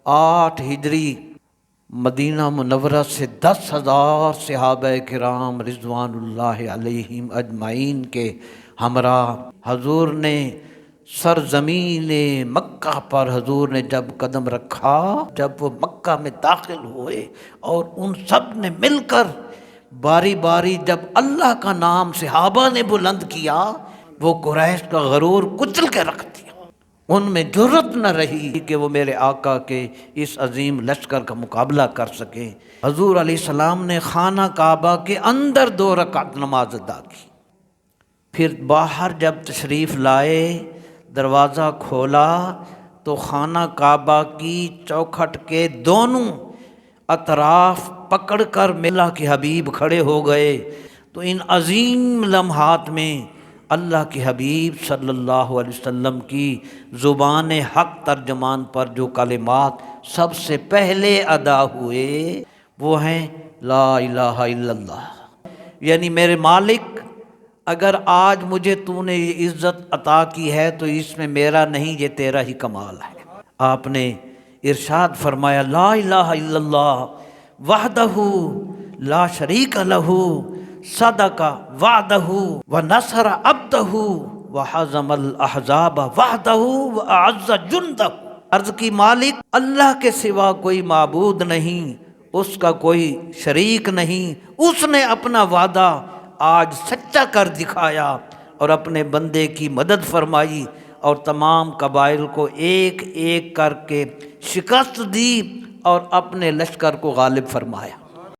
8 ہجری مدینہ منورہ سے 10,000 صحابہ کرام رضوان اللہ علیہم اجمعین کے ہمراہ حضور نے سرزمین مکہ پر حضور نے جب قدم رکھا، جب وہ مکہ میں داخل ہوئے اور ان سب نے مل کر باری باری جب اللہ کا نام صحابہ نے بلند کیا، وہ قریش کا غرور کچل کے رکھ دیا۔ ان میں جرأت نہ رہی کہ وہ میرے آقا کے اس عظیم لشکر کا مقابلہ کر سکیں۔ حضور علیہ السلام نے خانہ کعبہ کے اندر 2 رکعت نماز ادا کی، پھر باہر جب تشریف لائے، دروازہ کھولا تو خانہ کعبہ کی چوکھٹ کے دونوں اطراف پکڑ کر اللہ کے حبیب کھڑے ہو گئے۔ تو ان عظیم لمحات میں اللہ کے حبیب صلی اللہ علیہ وسلم کی زبان حق ترجمان پر جو کلمات سب سے پہلے ادا ہوئے وہ ہیں لا الہ الا اللہ، یعنی میرے مالک اگر آج مجھے تو نے یہ عزت عطا کی ہے تو اس میں میرا نہیں، یہ تیرا ہی کمال ہے۔ آپ نے ارشاد فرمایا لا الہ الا اللہ وحدہ لا شریک لہ صدق وعدہ ونصر عبدہ وہزم الاحزاب وحدہ واعز جندہ۔ عرض کی مالک اللہ کے سوا کوئی معبود نہیں، اس کا کوئی شریک نہیں، اس نے اپنا وعدہ آج سچا کر دکھایا اور اپنے بندے کی مدد فرمائی اور تمام قبائل کو ایک ایک کر کے شکست دی اور اپنے لشکر کو غالب فرمایا۔